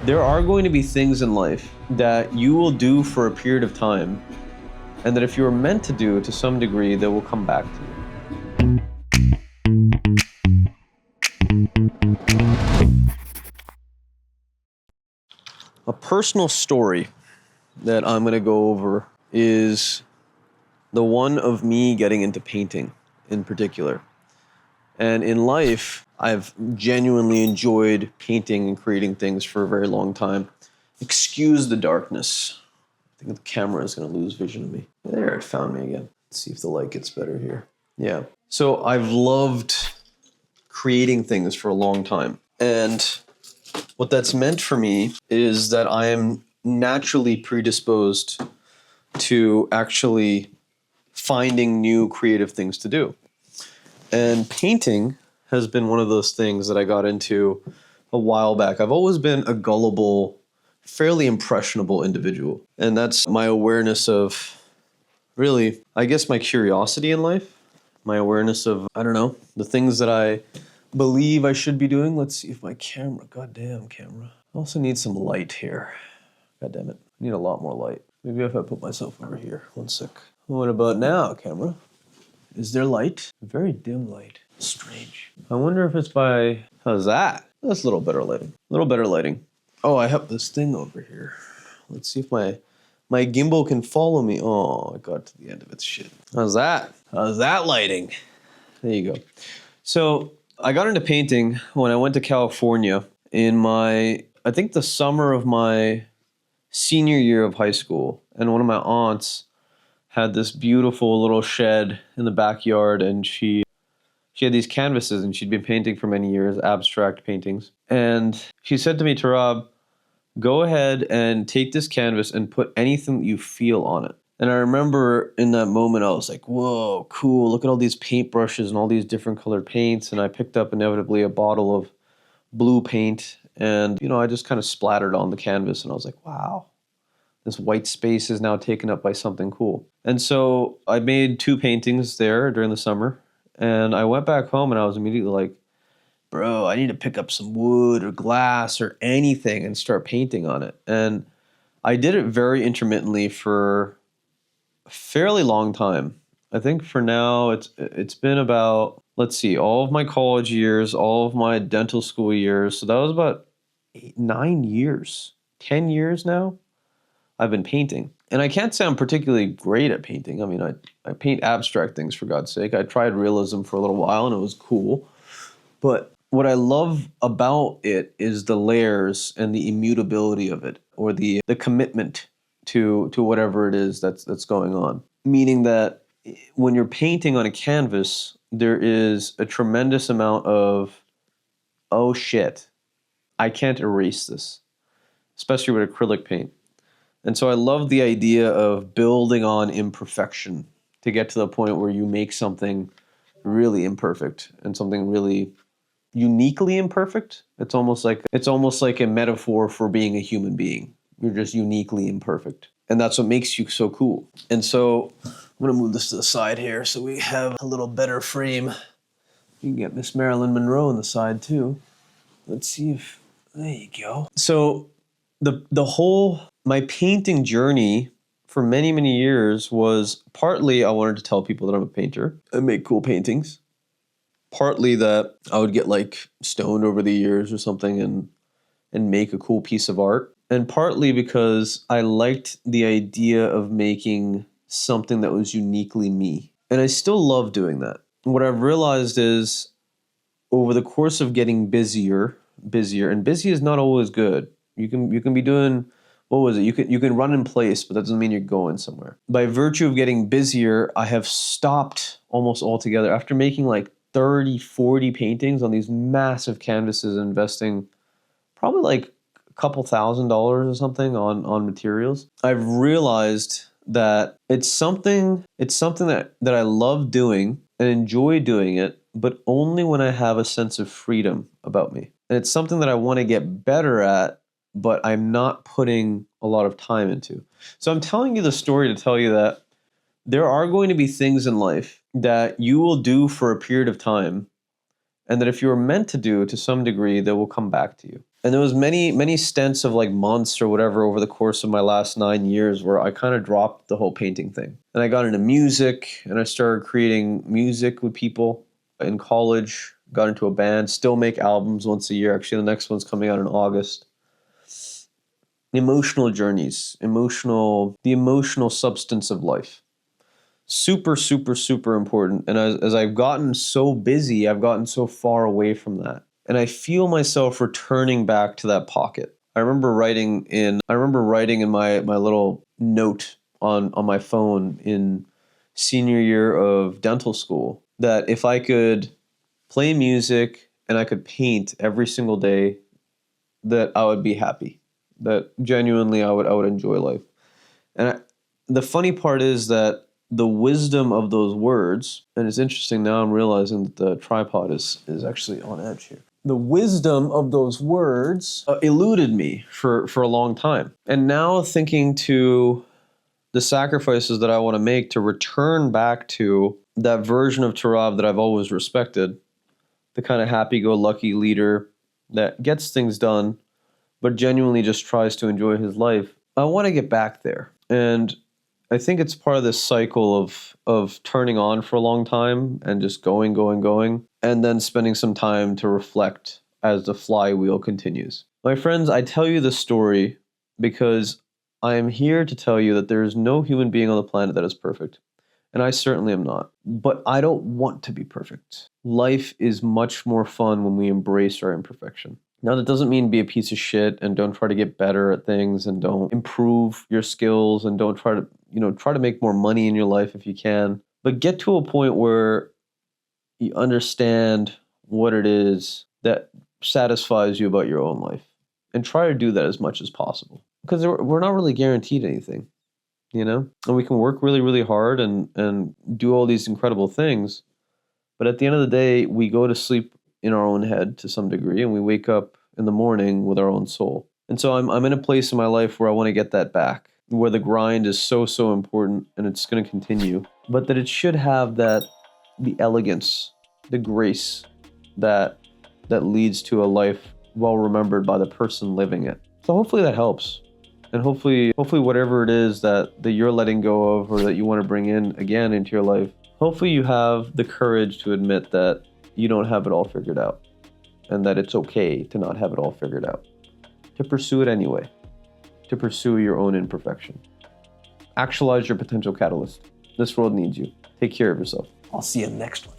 There are going to be things in life that you will do for a period of time, and that if you're meant to do to some degree, they will come back to you. A personal story that I'm going to go over is the one of me getting into painting in particular. And in life, I've genuinely enjoyed painting and creating things for a very long time. Excuse the darkness. I think the camera is going to lose vision of me. There, it found me again. Let's see if the light gets better here. Yeah. So I've loved creating things for a long time. And what that's meant for me is that I am naturally predisposed to actually finding new creative things to do. And painting has been one of those things that I got into a while back. I've always been a gullible, fairly impressionable individual. And that's my awareness of, really, I guess my curiosity in life, my awareness of, I don't know, the things that I believe I should be doing. Let's see if my camera, goddamn camera. I also need some light here. God damn it, I need a lot more light. Maybe if I put myself over here, 1 sec. What about now, camera? Is there light? Very dim light. Strange. I wonder if it's by, how's that? That's a little better lighting. A little better lighting. Oh, I have this thing over here. Let's see if my gimbal can follow me. Oh, I got to the end of its shit. How's that? How's that lighting? There you go. So I got into painting when I went to California in I think the summer of my senior year of high school. And one of my aunts had this beautiful little shed in the backyard, and she had these canvases, and she'd been painting for many years, abstract paintings. And she said to me, Turab, go ahead and take this canvas and put anything that you feel on it. And I remember in that moment, I was like, whoa, cool. Look at all these paintbrushes and all these different colored paints. And I picked up inevitably a bottle of blue paint, and, I just kind of splattered on the canvas, and I was like, wow. This white space is now taken up by something cool. And so I made 2 paintings there during the summer. And I went back home and I was immediately like, bro, I need to pick up some wood or glass or anything and start painting on it. And I did it very intermittently for a fairly long time. I think for now it's been about, let's see, all of my college years, all of my dental school years. So that was about 9 years, 10 years now. I've been painting. And I can't say I'm particularly great at painting. I mean, I paint abstract things, for God's sake. I tried realism for a little while, and it was cool. But what I love about it is the layers and the immutability of it, or the commitment to whatever it is that's going on. Meaning that when you're painting on a canvas, there is a tremendous amount of, oh shit, I can't erase this, especially with acrylic paint. And so I love the idea of building on imperfection to get to the point where you make something really imperfect and something really uniquely imperfect. It's almost like a metaphor for being a human being. You're just uniquely imperfect. And that's what makes you so cool. And so I'm going to move this to the side here so we have a little better frame. You can get Miss Marilyn Monroe on the side too. Let's see if, there you go. So the whole, my painting journey for many, many years was partly I wanted to tell people that I'm a painter and make cool paintings. Partly that I would get like stoned over the years or something and make a cool piece of art. And partly because I liked the idea of making something that was uniquely me. And I still love doing that. What I've realized is over the course of getting busier, and busy is not always good. You can be doing, what was it? You can run in place, but that doesn't mean you're going somewhere. By virtue of getting busier, I have stopped almost altogether. After making like 30, 40 paintings on these massive canvases, investing probably like a couple $1,000s or something on materials, I've realized that it's something that I love doing and enjoy doing it, but only when I have a sense of freedom about me. And it's something that I want to get better at, but I'm not putting a lot of time into. So I'm telling you the story to tell you that there are going to be things in life that you will do for a period of time, and that if you're meant to do to some degree, they will come back to you. And there was many stints of like months or whatever over the course of my last 9 years where I kind of dropped the whole painting thing. And I got into music and I started creating music with people in college, got into a band, still make albums once a year. Actually, the next one's coming out in August. Emotional journeys, the emotional substance of life. Super, super, super important. And as I've gotten so busy, I've gotten so far away from that. And I feel myself returning back to that pocket. I remember writing in my little note on my phone in senior year of dental school that if I could play music and I could paint every single day, that I would be happy. That genuinely I would enjoy life. And the funny part is that the wisdom of those words, and it's interesting now I'm realizing that the tripod is actually on edge here. The wisdom of those words eluded me for a long time. And now thinking to the sacrifices that I want to make to return back to that version of Turav that I've always respected, the kind of happy-go-lucky leader that gets things done, but genuinely just tries to enjoy his life. I want to get back there. And I think it's part of this cycle of turning on for a long time and just going, and then spending some time to reflect as the flywheel continues. My friends, I tell you this story because I am here to tell you that there is no human being on the planet that is perfect. And I certainly am not. But I don't want to be perfect. Life is much more fun when we embrace our imperfection. Now, that doesn't mean be a piece of shit and don't try to get better at things and don't improve your skills and don't try to make more money in your life if you can. But get to a point where you understand what it is that satisfies you about your own life. And try to do that as much as possible. Because we're not really guaranteed anything, And we can work really, really hard and do all these incredible things. But at the end of the day, we go to sleep in our own head to some degree, and we wake up in the morning with our own soul. And so I'm in a place in my life where I want to get that back, where the grind is so, so important, and it's going to continue, but that it should have the elegance, the grace that leads to a life well remembered by the person living it. So hopefully that helps. And hopefully whatever it is that you're letting go of or that you want to bring in again into your life, hopefully you have the courage to admit that you don't have it all figured out and that it's okay to not have it all figured out. To pursue it anyway. To pursue your own imperfection. Actualize your potential catalyst. This world needs you. Take care of yourself. I'll see you next one.